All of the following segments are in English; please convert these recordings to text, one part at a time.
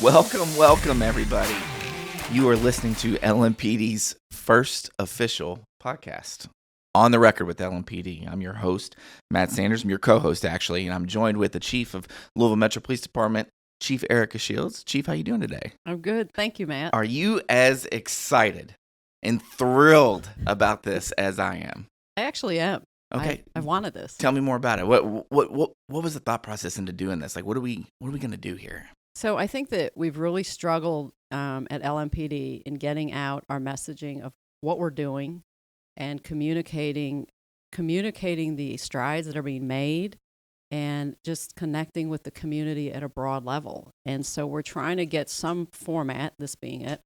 Welcome, everybody. You are listening to LMPD's first official podcast, On the Record with LMPD. I'm your host, Matt Sanders. I'm your co-host, actually, and I'm joined with the Chief of Louisville Metro Police Department, Chief Erica Shields. Chief, how you doing today? I'm good. Thank you, Matt. Are you as excited and thrilled about this as I am? I actually am. Okay. I wanted this. Tell me more about it. What was the thought process into doing this? Like, what are we going to do here? So I think that we've really struggled at LMPD in getting out our messaging of what we're doing and communicating the strides that are being made and just connecting with the community at a broad level. And so we're trying to get some format, this being it,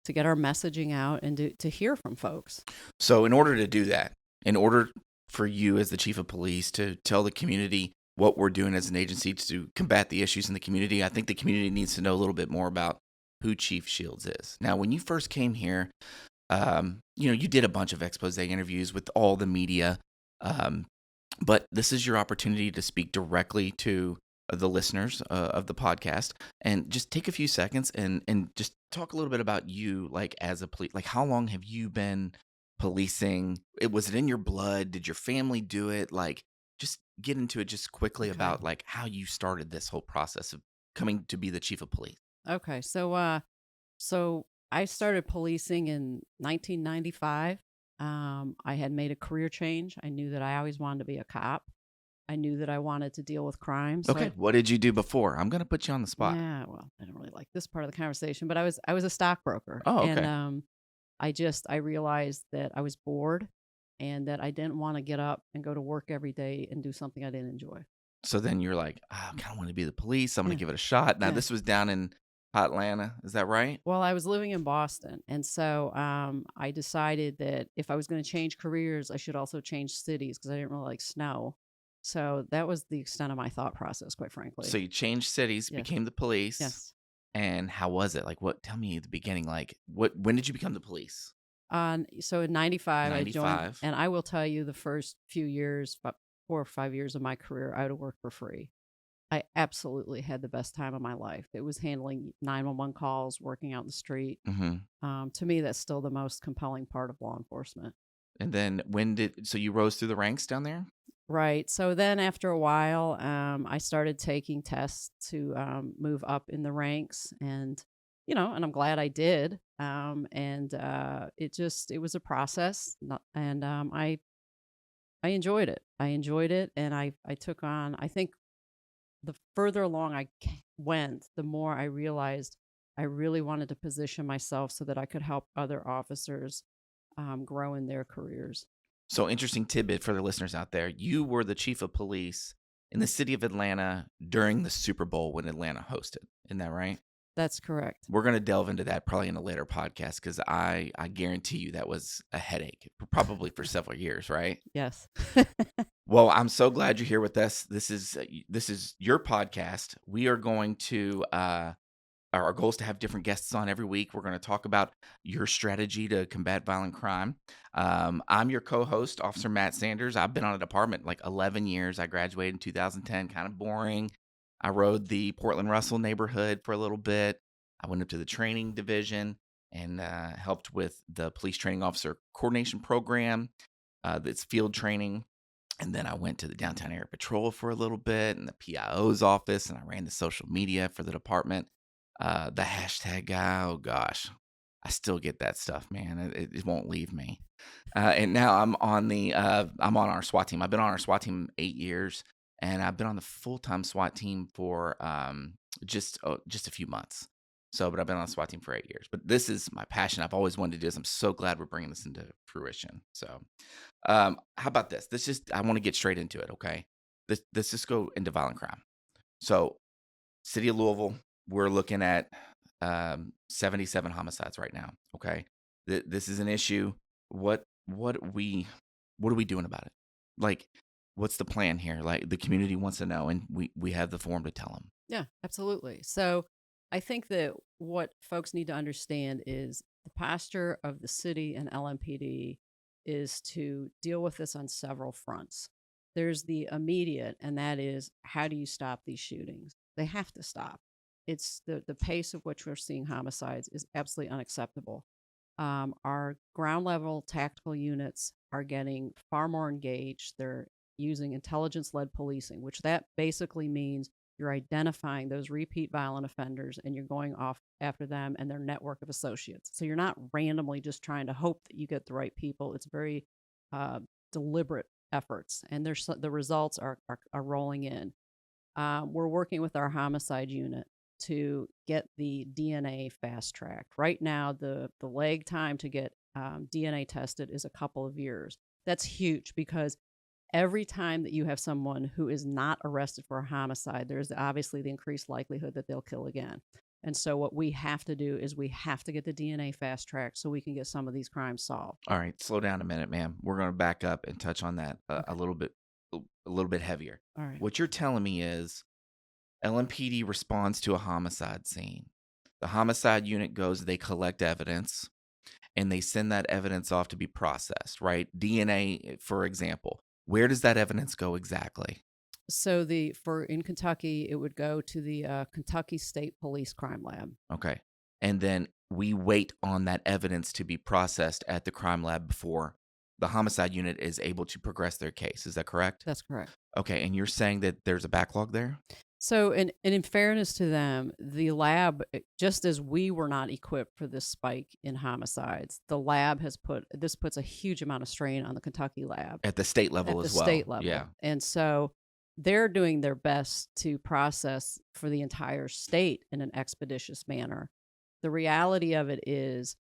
to get our messaging out and to hear from folks. So in order to do that, in order for you as the chief of police to tell the community what we're doing as an agency to combat the issues in the community, I think the community needs to know a little bit more about who Chief Shields is. Now, when you first came here, you did a bunch of expose interviews with all the media, but this is your opportunity to speak directly to the listeners of the podcast, and just take a few seconds and just talk a little bit about you, like as a police. Like, how long have you been policing? Was it in your blood? Did your family do it? Like, just get into it just quickly about like how you started this whole process of coming to be the chief of police. Okay, so I started policing in 1995. I had made a career change. I knew that I always wanted to be a cop. I knew that I wanted to deal with crime. So Okay, what did you do before? I'm going to put you on the spot. Yeah, well, I don't really like this part of the conversation, but I was a stockbroker. Oh, okay. And I realized that I was bored and that I didn't want to get up and go to work every day and do something I didn't enjoy. So then you're like, I kind of want to be the police. I'm going to give it a shot. Now, this was down in Atlanta. Is that right? Well, I was living in Boston. And so I decided that if I was going to change careers, I should also change cities because I didn't really like snow. So that was the extent of my thought process, quite frankly. So you changed cities, Yes. became the police. Yes. And how was it? Like, tell me at the beginning, like, when did you become the police? So in 95, I 95. joined, and I will tell you the first few years, about 4 or 5 years of my career, I would have worked for free. I absolutely had the best time of my life. It was handling 911 calls, working out in the street. Mm-hmm. To me, that's still the most compelling part of law enforcement. And then so you rose through the ranks down there? Right. So then after a while, I started taking tests to move up in the ranks, and I'm glad I did. It was a process, and I enjoyed it. I enjoyed it, and I took on. I think the further along I went, the more I realized I really wanted to position myself so that I could help other officers grow in their careers. So, interesting tidbit for the listeners out there. You were the chief of police in the city of Atlanta during the Super Bowl when Atlanta hosted. Isn't that right? That's correct. We're going to delve into that probably in a later podcast because I guarantee you that was a headache, probably for several years, right? Yes. Well, I'm so glad you're here with us. This is your podcast. We are going to our goal is to have different guests on every week. We're going to talk about your strategy to combat violent crime. I'm your co-host, Officer Matt Sanders. I've been on a department like 11 years. I graduated in 2010, kind of boring. I rode the Portland Russell neighborhood for a little bit. I went up to the training division and helped with the police training officer coordination program. That's field training. And then I went to the downtown area patrol for a little bit and the PIO's office, and I ran the social media for the department. The hashtag guy, oh gosh, I still get that stuff, man. It won't leave me. And now I'm on our SWAT team. I've been on our SWAT team 8 years, and I've been on the full-time SWAT team for just a few months. But I've been on the SWAT team for 8 years. But this is my passion. I've always wanted to do this. I'm so glad we're bringing this into fruition. So, how about this? I want to get straight into it. Okay, let's just go into violent crime. So, city of Louisville, we're looking at 77 homicides right now. Okay, this is an issue. What are we doing about it? Like, what's the plan here? Like, the community wants to know, and we have the forum to tell them. Yeah, absolutely. So I think that what folks need to understand is the posture of the city and LMPD is to deal with this on several fronts. There's the immediate, and that is, how do you stop these shootings? They have to stop. it's the pace of which we're seeing homicides is absolutely unacceptable. Our ground level tactical units are getting far more engaged. They're using intelligence led policing, which that basically means you're identifying those repeat violent offenders and you're going off after them and their network of associates. So you're not randomly just trying to hope that you get the right people. It's very uh, deliberate efforts, and the results are rolling in. We're working with our homicide unit to get the DNA fast tracked. Right now, the lag time to get DNA tested is a couple of years. That's huge because every time that you have someone who is not arrested for a homicide, there's obviously the increased likelihood that they'll kill again. And so, what we have to do is we have to get the DNA fast tracked so we can get some of these crimes solved. All right, slow down a minute, ma'am. We're going to back up and touch on that Okay. a little bit heavier. All right. What you're telling me is LMPD responds to a homicide scene. The homicide unit goes, they collect evidence, and they send that evidence off to be processed, right? DNA, for example. Where does that evidence go exactly? So the for in Kentucky, it would go to the Kentucky State Police Crime Lab. Okay. And then we wait on that evidence to be processed at the crime lab before the homicide unit is able to progress their case. Is that correct? That's correct. Okay. And you're saying that there's a backlog there? So, and in fairness to them, the lab, just as we were not equipped for this spike in homicides, the lab has puts a huge amount of strain on the Kentucky lab At the state level at the as well. state level. Yeah. And so they're doing their best to process for the entire state in an expeditious manner. The reality of it is,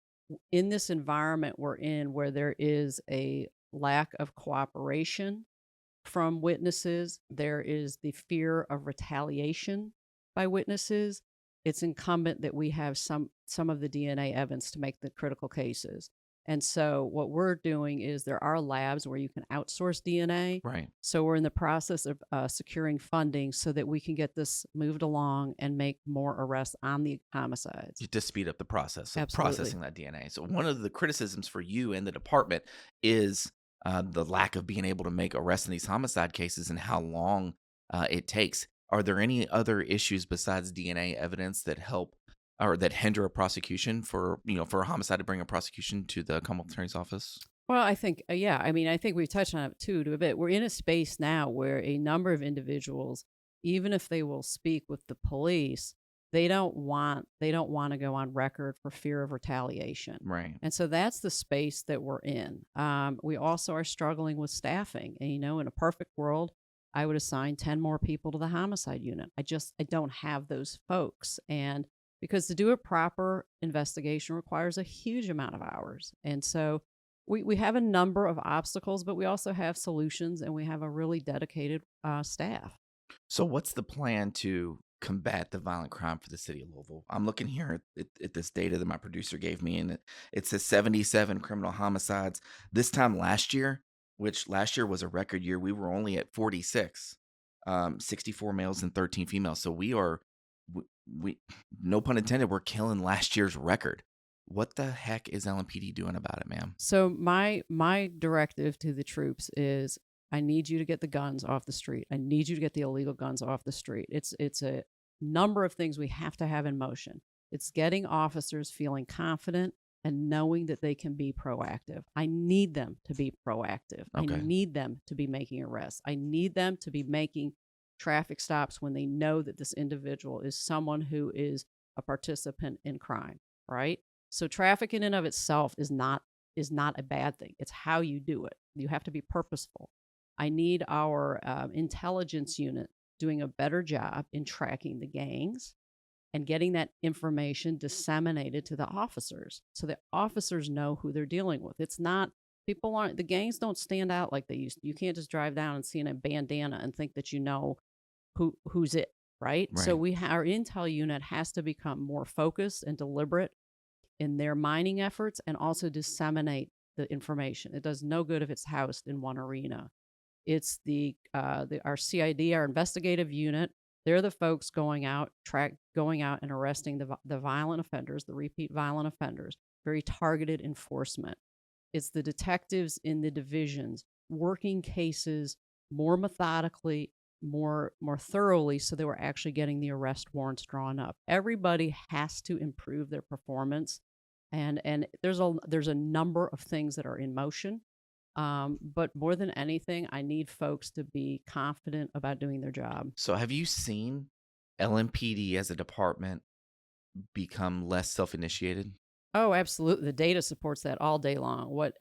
in this environment we're in, where there is a lack of cooperation from witnesses, there is the fear of retaliation by witnesses. It's incumbent that we have some of the DNA evidence to make the critical cases. And so what we're doing is there are labs where you can outsource DNA. Right. So we're in the process of securing funding so that we can get this moved along and make more arrests on the homicides. To speed up the process of Absolutely. processing that DNA. So one of the criticisms for you and the department is the lack of being able to make arrests in these homicide cases and how long it takes. Are there any other issues besides DNA evidence that help or that hinder a prosecution for a homicide to bring a prosecution to the Commonwealth Attorney's Office? Well, I think, yeah, I mean, I think we've touched on it too to a bit. We're in a space now where a number of individuals, even if they will speak with the police, they don't want to go on record for fear of retaliation. Right. And so that's the space that we're in. We also are struggling with staffing. And, in a perfect world, I would assign 10 more people to the homicide unit. I don't have those folks. And because to do a proper investigation requires a huge amount of hours. And so we have a number of obstacles, but we also have solutions and we have a really dedicated staff. So what's the plan to combat the violent crime for the city of Louisville? I'm looking here at this data that my producer gave me, and it says 77 criminal homicides. This time last year, which last year was a record year, we were only at 46, 64 males and 13 females. So we no pun intended, we're killing last year's record. What the heck is LMPD doing about it, ma'am? So my directive to the troops is I need you to get the guns off the street. I need you to get the illegal guns off the street. It's a number of things we have to have in motion. It's getting officers feeling confident and knowing that they can be proactive. I need them to be proactive. I Okay. need them to be making arrests. I need them to be making traffic stops when they know that this individual is someone who is a participant in crime, right? So traffic in and of itself is not a bad thing. It's how you do it. You have to be purposeful. I need our intelligence unit doing a better job in tracking the gangs and getting that information disseminated to the officers so that officers know who they're dealing with. It's not the gangs don't stand out like they used to. You can't just drive down and see a bandana and think that you know who's it, right? So Right. our intel unit has to become more focused and deliberate in their mining efforts and also disseminate the information. It does no good if it's housed in one arena. It's our CID, our investigative unit. They're the folks going out and arresting the violent offenders, the repeat violent offenders. Very targeted enforcement. It's the detectives in the divisions working cases more methodically more thoroughly, so they were actually getting the arrest warrants drawn up. Everybody has to improve their performance, and there's a number of things that are in motion. But more than anything, I need folks to be confident about doing their job. So have you seen LMPD as a department become less self-initiated? Oh, absolutely. The data supports that all day long. What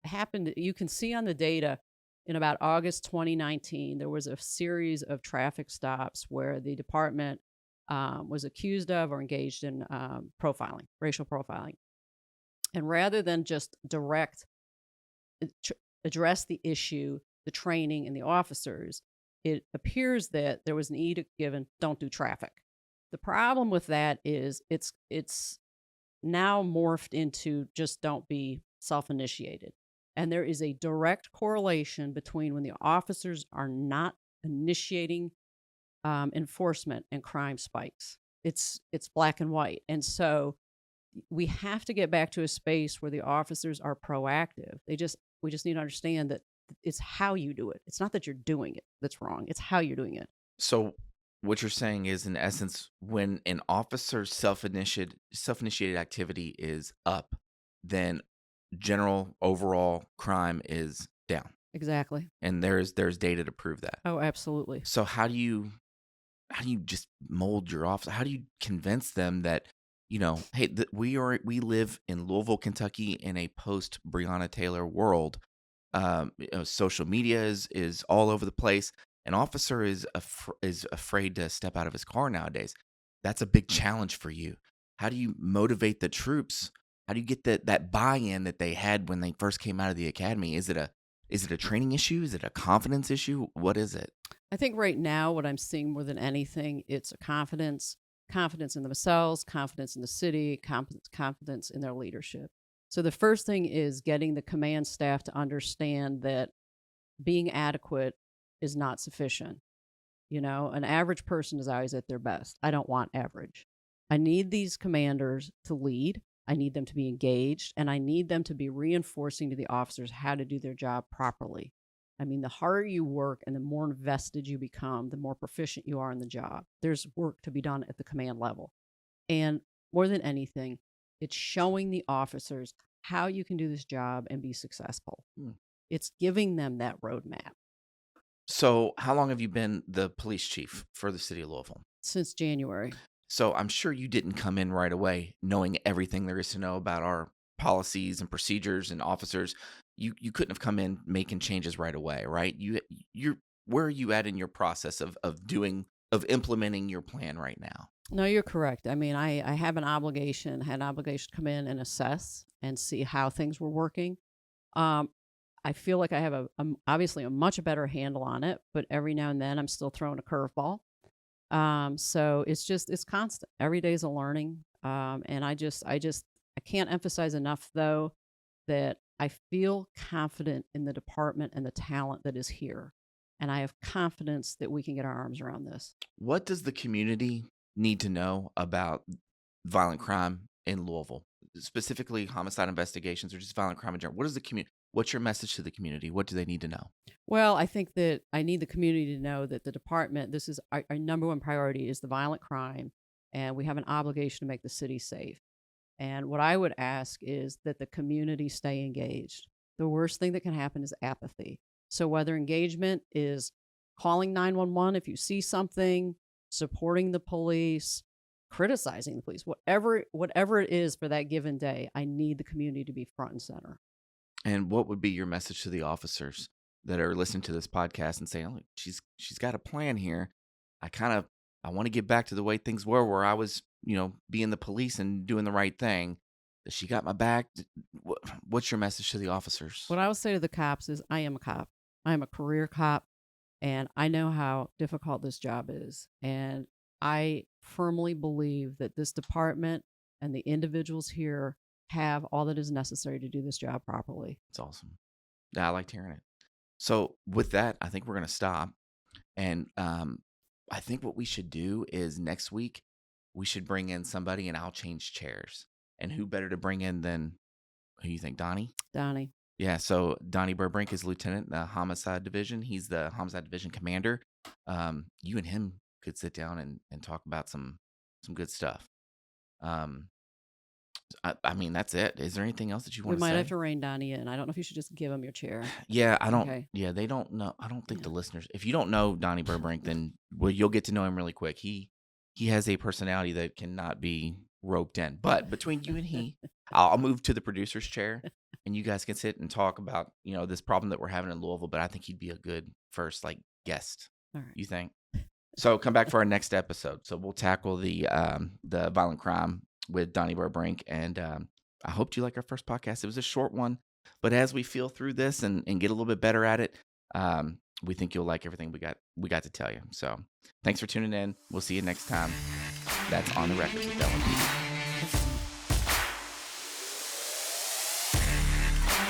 happened, you can see on the data in about August 2019, there was a series of traffic stops where the department was accused of or engaged in profiling, racial profiling. And rather than just tr- address the issue, the training, and the officers, it appears that there was an edict given, don't do traffic. The problem with that is it's now morphed into just don't be self-initiated. And there is a direct correlation between when the officers are not initiating enforcement and crime spikes. It's black and white. And so we have to get back to a space where the officers are proactive. We just need to understand that it's how you do it. It's not that you're doing it that's wrong. It's how you're doing it. So what you're saying is, in essence, when an officer's self-initiated activity is up, then general overall crime is down, Exactly. and there's data to prove that. Oh, absolutely. So how do you just mold your office? How do you convince them that, hey, we live in Louisville, Kentucky, in a post Breonna Taylor world. Social media is all over the place. An officer is afraid to step out of his car nowadays. That's a big challenge for you. How do you motivate the troops? How do you get that buy-in that they had when they first came out of the academy? Is it a training issue? Is it a confidence issue? What is it? I think right now what I'm seeing more than anything, it's a confidence in themselves, confidence in the city, confidence in their leadership. So the first thing is getting the command staff to understand that being adequate is not sufficient. An average person is always at their best. I don't want average. I need these commanders to lead. I need them to be engaged, and I need them to be reinforcing to the officers how to do their job properly. I mean, the harder you work and the more invested you become, the more proficient you are in the job. There's work to be done at the command level. And more than anything, it's showing the officers how you can do this job and be successful. Hmm. It's giving them that roadmap So, how long have you been the police chief for the city of Louisville? since January. So, I'm sure you didn't come in right away knowing everything there is to know about our policies and procedures and officers. You couldn't have come in making changes right away, right? You're where are you at in your process of implementing your plan right now? No, you're correct. I mean, I have had an obligation to come in and assess and see how things were working. Um, I feel like I have obviously a much better handle on it, but every now and then I'm still throwing a curveball. So it's constant. Every day is a learning. And I can't emphasize enough though that I feel confident in the department and the talent that is here. And I have confidence that we can get our arms around this. What does the community need to know about violent crime in Louisville? Specifically homicide investigations or just violent crime in general. What's your message to the community? What do they need to know? Well, I think that I need the community to know that the department, this is our number one priority is the violent crime, and we have an obligation to make the city safe. And what I would ask is that the community stay engaged. The worst thing that can happen is apathy. So whether engagement is calling 911 if you see something, supporting the police, criticizing the police, whatever it is for that given day, I need the community to be front and center. And what would be your message to the officers that are listening to this podcast and saying, "Oh, she's got a plan here. I want to get back to the way things were where I was, being the police and doing the right thing. Does she got my back?" What's your message to the officers? What I would say to the cops is I am a cop. I am a career cop and I know how difficult this job is. And I firmly believe that this department and the individuals here have all that is necessary to do this job properly. It's awesome. Yeah, I liked hearing it. So with that, I think we're gonna stop. And I think what we should do is next week we should bring in somebody and I'll change chairs. And who better to bring in than who you think, Donnie? Donnie. Yeah, so Donnie Burbrink is lieutenant in the homicide division. He's the homicide division commander. You and him could sit down and talk about some good stuff. Um, I mean, that's it. Is there anything else that you We want to might have say? to rein Donnie in. I don't know if you should just give him your chair. Yeah, I don't. Okay. Yeah, they don't know. I don't think the Yeah. listeners. If you don't know Donnie Burbrink, then well, you'll get to know him really quick. He has a personality that cannot be roped in. But between you and I'll move to the producer's chair, and you guys can sit and talk about this problem that we're having in Louisville. But I think he'd be a good first guest. All right. You think? So come back for our next episode. So we'll tackle the violent crime with Donnie Burbrink, and I hope you like our first podcast. It was a short one, but as we feel through this and get a little bit better at it, we think you'll like everything we got to tell you. So thanks for tuning in. We'll see you next time. That's On the Record with LMPD.